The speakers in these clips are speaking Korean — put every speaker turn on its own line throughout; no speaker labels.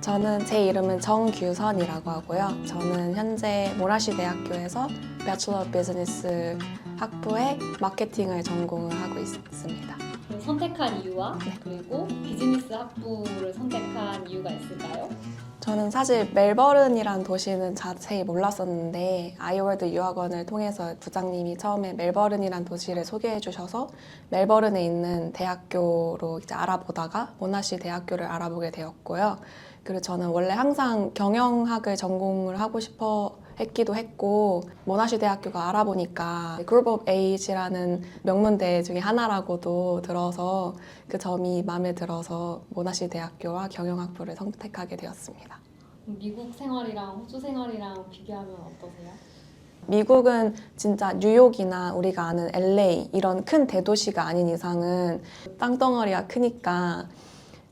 저는 제 이름은 정규선이라고 하고요. 저는 현재 모나시 대학교에서 배추러 비즈니스 학부에 마케팅을 전공을 하고 있습니다.
선택한 이유와 그리고 비즈니스 학부를 선택한 이유가 있을까요?
저는 사실 멜버른이란 도시는 자세히 몰랐었는데 아이월드 유학원을 통해서 부장님이 처음에 멜버른이란 도시를 소개해 주셔서 멜버른에 있는 대학교로 이제 알아보다가 모나시 대학교를 알아보게 되었고요. 그리고 저는 원래 항상 경영학을 전공을 하고 싶어 했기도 했고 모나시 대학교가 알아보니까 Group of Age라는 명문대 중에 하나라고도 들어서 그 점이 마음에 들어서 모나시 대학교와 경영학부를 선택하게 되었습니다.
미국 생활이랑 호주 생활이랑 비교하면 어떠세요?
미국은 진짜 뉴욕이나 우리가 아는 LA 이런 큰 대도시가 아닌 이상은 땅덩어리가 크니까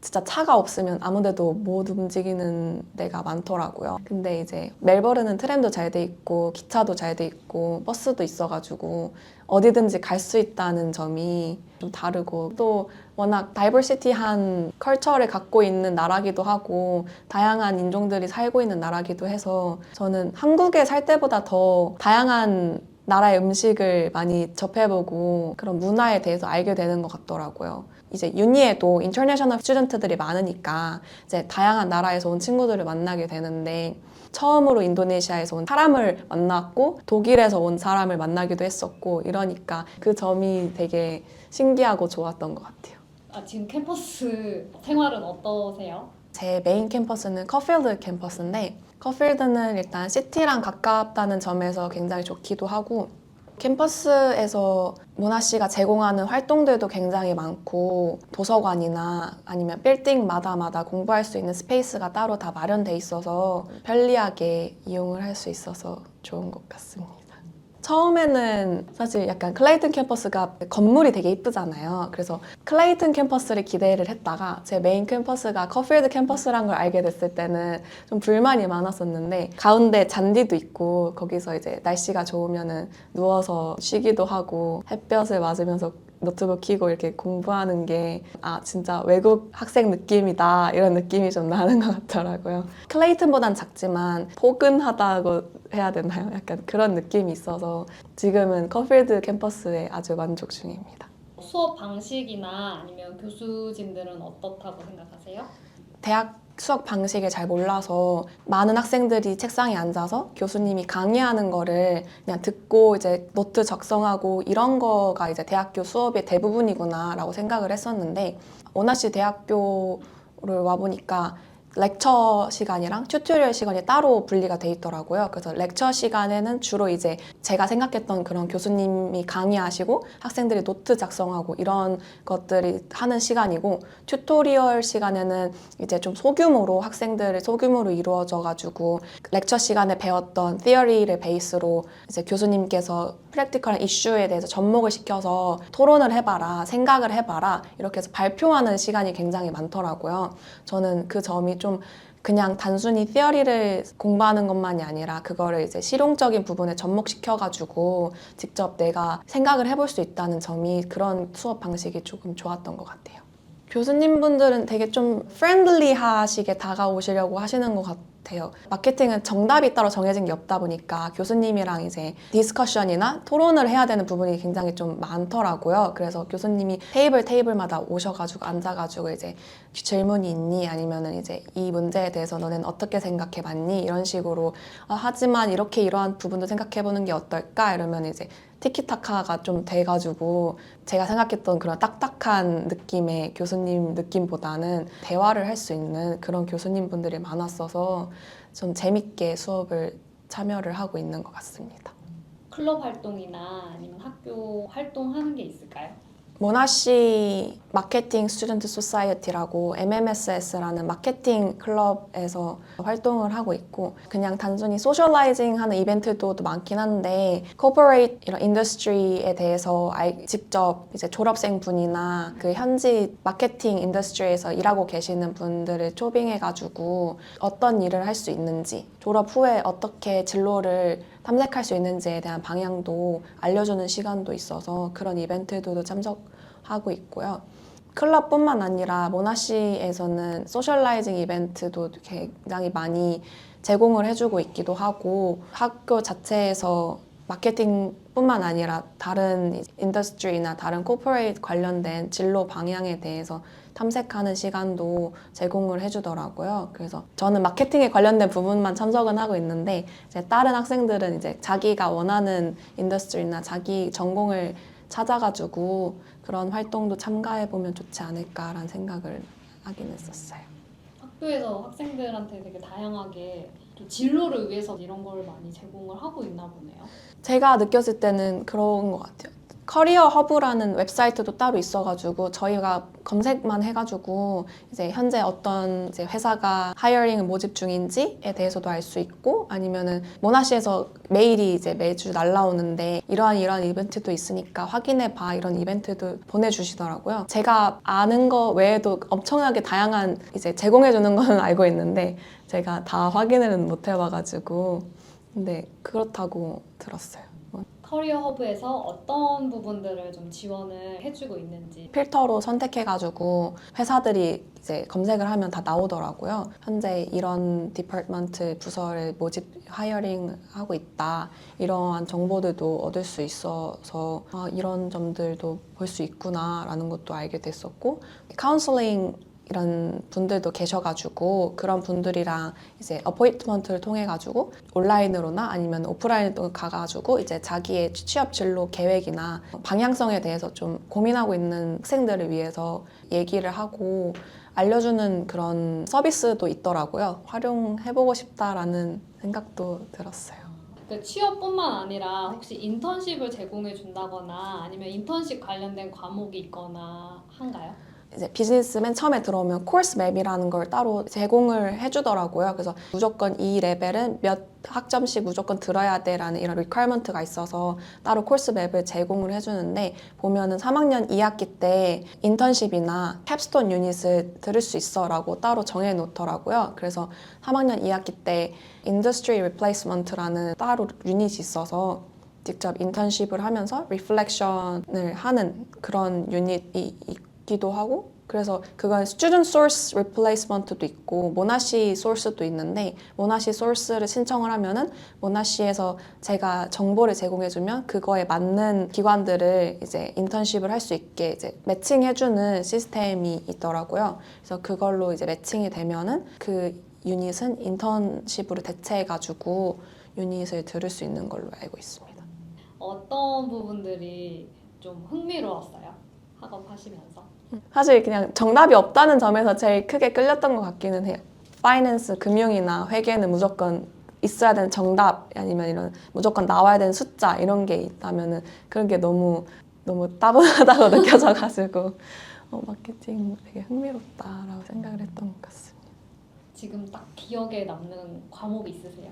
진짜 차가 없으면 아무 데도 못 움직이는 데가 많더라고요. 근데 이제 멜버른은 트램도 잘 돼 있고 기차도 잘 돼 있고 버스도 있어가지고 어디든지 갈 수 있다는 점이 좀 다르고 또 워낙 다이버시티한 컬처를 갖고 있는 나라기도 하고 다양한 인종들이 살고 있는 나라기도 해서 저는 한국에 살 때보다 더 다양한 나라의 음식을 많이 접해보고 그런 문화에 대해서 알게 되는 것 같더라고요. 이제 유니에도 인터내셔널 스튜던트들이 많으니까 이제 다양한 나라에서 온 친구들을 만나게 되는데 처음으로 인도네시아에서 온 사람을 만났고 독일에서 온 사람을 만나기도 했었고 이러니까 그 점이 되게 신기하고 좋았던 것 같아요.
지금 캠퍼스 생활은 어떠세요?
제 메인 캠퍼스는 커필드 캠퍼스인데 커필드는 일단 시티랑 가깝다는 점에서 굉장히 좋기도 하고 캠퍼스에서 모나시가 제공하는 활동들도 굉장히 많고 도서관이나 아니면 빌딩마다 공부할 수 있는 스페이스가 따로 다 마련돼 있어서 편리하게 이용을 할 수 있어서 좋은 것 같습니다. 처음에는 사실 약간 클레이튼 캠퍼스가 건물이 되게 이쁘잖아요. 그래서 클레이튼 캠퍼스를 기대를 했다가 제 메인 캠퍼스가 커필드 캠퍼스란 걸 알게 됐을 때는 좀 불만이 많았었는데 가운데 잔디도 있고 거기서 이제 날씨가 좋으면은 누워서 쉬기도 하고 햇볕을 맞으면서 노트북 켜고 이렇게 공부하는 게 진짜 외국 학생 느낌이다 이런 느낌이 좀 나는 것 같더라고요. 클레이튼보단 작지만 포근하다고 해야 되나요? 약간 그런 느낌이 있어서 지금은 커필드 캠퍼스에 아주 만족 중입니다.
수업 방식이나 아니면 교수진들은 어떻다고 생각하세요?
대학 수업 방식을 잘 몰라서 많은 학생들이 책상에 앉아서 교수님이 강의하는 거를 그냥 듣고 이제 노트 작성하고 이런 거가 이제 대학교 수업의 대부분이구나라고 생각을 했었는데 모나시 대학교를 와보니까 렉처 시간이랑 튜토리얼 시간이 따로 분리가 돼 있더라고요. 그래서 렉처 시간에는 주로 이제 제가 생각했던 그런 교수님이 강의하시고 학생들이 노트 작성하고 이런 것들이 하는 시간이고 튜토리얼 시간에는 이제 좀 소규모로 학생들이 소규모로 이루어져가지고 렉처 시간에 배웠던 티어리를 베이스로 이제 교수님께서 프랙티컬한 이슈에 대해서 접목을 시켜서 토론을 해봐라, 생각을 해봐라 이렇게 해서 발표하는 시간이 굉장히 많더라고요. 저는 그 점이 좀 그냥 단순히 티어리를 공부하는 것만이 아니라 그거를 이제 실용적인 부분에 접목시켜가지고 직접 내가 생각을 해볼 수 있다는 점이 그런 수업 방식이 조금 좋았던 것 같아요. 교수님분들은 되게 좀 프렌들리하시게 다가오시려고 하시는 것 같아요. 마케팅은 정답이 따로 정해진 게 없다 보니까 교수님이랑 이제 디스커션이나 토론을 해야 되는 부분이 굉장히 좀 많더라고요. 그래서 교수님이 테이블마다 오셔가지고 앉아가지고 이제 질문이 있니? 아니면은 이제 이 문제에 대해서 너는 어떻게 생각해 봤니? 이런 식으로 하지만 이렇게 이러한 부분도 생각해보는 게 어떨까? 이러면 이제 티키타카가 좀 돼가지고 제가 생각했던 그런 딱딱한 느낌의 교수님 느낌보다는 대화를 할 수 있는 그런 교수님분들이 많았어서 좀 재밌게 수업을 참여를 하고 있는 것 같습니다.
클럽 활동이나 아니면 학교 활동하는 게 있을까요?
모나시 마케팅 스튜던트 소사이어티라고 MMSS라는 마케팅 클럽에서 활동을 하고 있고 그냥 단순히 소셜라이징 하는 이벤트도 많긴 한데 코퍼레이트 이런 인더스트리에 대해서 직접 이제 졸업생 분이나 그 현지 마케팅 인더스트리에서 일하고 계시는 분들을 초빙해가지고 어떤 일을 할 수 있는지 졸업 후에 어떻게 진로를 탐색할 수 있는지에 대한 방향도 알려주는 시간도 있어서 그런 이벤트도 참석하고 있고요. 클럽뿐만 아니라 모나시에서는 소셜라이징 이벤트도 굉장히 많이 제공을 해주고 있기도 하고 학교 자체에서 마케팅뿐만 아니라 다른 인더스트리나 다른 코퍼레이트 관련된 진로 방향에 대해서 탐색하는 시간도 제공을 해주더라고요. 그래서 저는 마케팅에 관련된 부분만 참석은 하고 있는데 이제 다른 학생들은 이제 자기가 원하는 인더스트리나 자기 전공을 찾아가지고 그런 활동도 참가해보면 좋지 않을까라는 생각을 하긴 했었어요.
학교에서 학생들한테 되게 다양하게 좀 진로를 위해서 이런 걸 많이 제공을 하고 있나 보네요.
제가 느꼈을 때는 그런 것 같아요. 커리어 허브라는 웹사이트도 따로 있어가지고 저희가 검색만 해가지고 이제 현재 어떤 이제 회사가 하이어링을 모집 중인지에 대해서도 알 수 있고 아니면은 모나시에서 메일이 이제 매주 날라오는데 이러한 이벤트도 있으니까 확인해봐 이런 이벤트도 보내주시더라고요. 제가 아는 거 외에도 엄청나게 다양한 이제 제공해주는 거는 알고 있는데 제가 다 확인을 못 해봐가지고 근데 그렇다고 들었어요.
커리어 허브에서 어떤 부분들을 좀 지원을 해주고 있는지.
필터로 선택해가지고 회사들이 이제 검색을 하면 다 나오더라고요. 현재 이런 디파트먼트 부서를 모집 하이어링 하고 있다. 이러한 정보들도 얻을 수 있어서 이런 점들도 볼 수 있구나라는 것도 알게 됐었고 카운슬링 이런 분들도 계셔가지고 그런 분들이랑 이제 어포인트먼트를 통해가지고 온라인으로나 아니면 오프라인으로 가가지고 이제 자기의 취업 진로 계획이나 방향성에 대해서 좀 고민하고 있는 학생들을 위해서 얘기를 하고 알려주는 그런 서비스도 있더라고요. 활용해보고 싶다라는 생각도 들었어요.
그 취업뿐만 아니라 혹시 인턴십을 제공해 준다거나 아니면 인턴십 관련된 과목이 있거나 한가요?
이제 비즈니스맨 처음에 들어오면 코र्स 맵이라는 걸 따로 제공을 해주더라고요. 그래서 무조건 이 레벨은 몇 학점씩 무조건 들어야 돼라는 이런 리퀘어먼트가 있어서 따로 코र्स 맵을 제공을 해주는데 보면은 3학년 2학기 때 인턴십이나 캡스톤 유닛을 들을 수 있어라고 따로 정해놓더라고요. 그래서 3학년 2학기 때 인더스트리 리플레이스먼트라는 따로 유닛이 있어서 직접 인턴십을 하면서 리플렉션을 하는 그런 유닛이 기도 하고 그래서 그건 student source replacement도 있고 모나시 소스도 있는데 모나시 소스를 신청을 하면은 모나시에서 제가 정보를 제공해주면 그거에 맞는 기관들을 이제 인턴십을 할 수 있게 이제 매칭해주는 시스템이 있더라고요. 그래서 그걸로 이제 매칭이 되면은 그 유닛은 인턴십으로 대체해가지고 유닛을 들을 수 있는 걸로 알고 있습니다.
어떤 부분들이 좀 흥미로웠어요? 학업하시면서?
사실 그냥 정답이 없다는 점에서 제일 크게 끌렸던 것 같기는 해요. 파이낸스, 금융이나 회계는 무조건 있어야 되는 정답 아니면 이런 무조건 나와야 되는 숫자 이런 게 있다면은 그런 게 너무 따분하다고 느껴져가지고 마케팅 되게 흥미롭다라고 생각을 했던 것 같습니다.
지금 딱 기억에 남는 과목이 있으세요?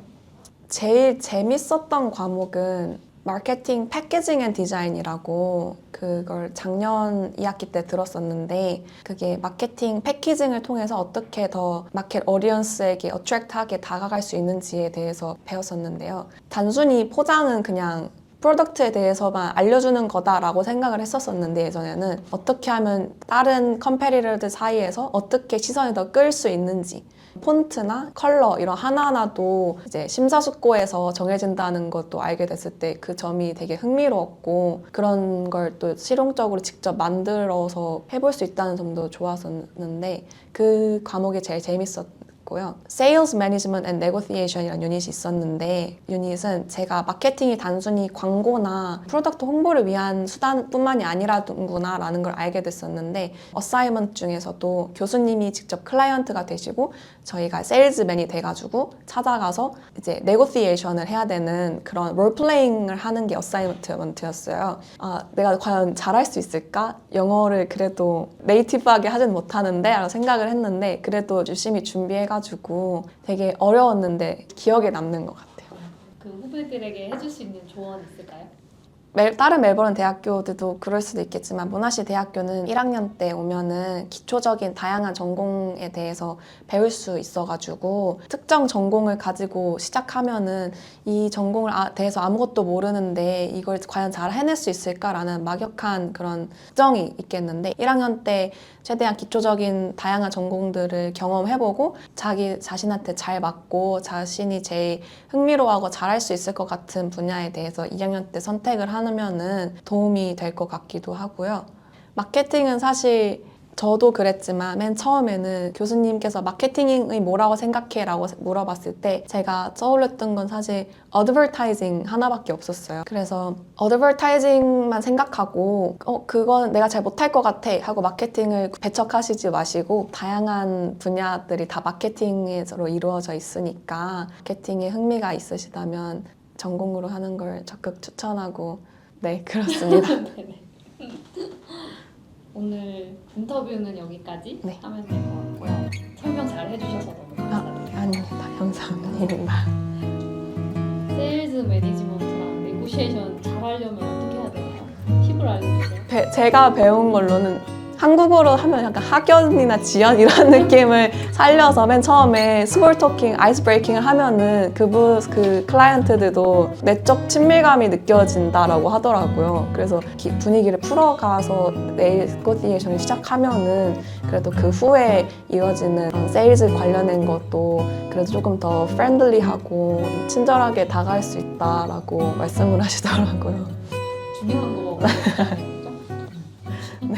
제일 재밌었던 과목은 마케팅 패키징 앤 디자인이라고 그걸 작년 2학기 때 들었었는데 그게 마케팅 패키징을 통해서 어떻게 더 마켓 어디언스에게 어트랙트하게 다가갈 수 있는지에 대해서 배웠었는데요. 단순히 포장은 그냥 프로덕트에 대해서만 알려주는 거다라고 생각을 했었었는데 예전에는 어떻게 하면 다른 컴페티터들 사이에서 어떻게 시선을 더 끌 수 있는지 폰트나 컬러 이런 하나하나도 이제 심사숙고해서 정해진다는 것도 알게 됐을 때 그 점이 되게 흥미로웠고 그런 걸 또 실용적으로 직접 만들어서 해볼 수 있다는 점도 좋았었는데 그 과목이 제일 재밌었고요. Sales Management and Negotiation이라는 유닛이 있었는데 유닛은 제가 마케팅이 단순히 광고나 프로덕트 홍보를 위한 수단뿐만이 아니라구나 라는 걸 알게 됐었는데 어사이먼트 중에서도 교수님이 직접 클라이언트가 되시고 저희가 세일즈맨이 돼가지고 찾아가서 이제 네고시에이션을 해야 되는 그런 롤플레잉을 하는 게 어사이먼트였어요. 내가 과연 잘할 수 있을까? 영어를 그래도 네이티브하게 하진 못하는데 라고 생각을 했는데 그래도 열심히 준비해가지고 되게 어려웠는데 기억에 남는 것 같아요.
그 후배들에게 해줄 수 있는 조언 있을까요?
다른 멜버른 대학교들도 그럴 수도 있겠지만 모나시 대학교는 1학년 때 오면은 기초적인 다양한 전공에 대해서 배울 수 있어가지고 특정 전공을 가지고 시작하면은 이 전공을 대해서 아무것도 모르는데 이걸 과연 잘 해낼 수 있을까라는 막역한 그런 걱정이 있겠는데 1학년 때 최대한 기초적인 다양한 전공들을 경험해보고 자기 자신한테 잘 맞고 자신이 제일 흥미로워하고 잘할 수 있을 것 같은 분야에 대해서 2학년 때 선택을 하면은 도움이 될 것 같기도 하고요. 마케팅은 사실 저도 그랬지만 맨 처음에는 교수님께서 마케팅이 뭐라고 생각해? 라고 물어봤을 때 제가 떠올렸던 건 사실 어드버타이징 하나밖에 없었어요. 그래서 어드버타이징만 생각하고 그건 내가 잘 못할 것 같아 하고 마케팅을 배척하시지 마시고 다양한 분야들이 다 마케팅으로 이루어져 있으니까 마케팅에 흥미가 있으시다면 전공으로 하는 걸 적극 추천하고 네, 그렇습니다.
네네. 오늘 인터뷰는 여기까지
네.
하면 될 것 같고요. 설명 잘 해주셔서 너무 감사드려요.
아닙니다. 감사합니다.
세일즈 매니지먼트랑 네고시에이션 잘 하려면 어떻게 해야 돼요? 팁을 알려주세요.
제가 배운 걸로는 한국어로 하면 약간 학연이나 지연 이런 느낌을 살려서 맨 처음에 스몰 토킹, 아이스 브레이킹을 하면은 그 클라이언트들도 내적 친밀감이 느껴진다라고 하더라고요. 그래서 분위기를 풀어가서 네고시에이션을 시작하면은 그래도 그 후에 이어지는 그런 세일즈 관련된 것도 그래도 조금 더 프렌들리하고 친절하게 다가갈 수 있다라고 말씀을 하시더라고요.
중요한 거 먹어야 되는 거죠?
네.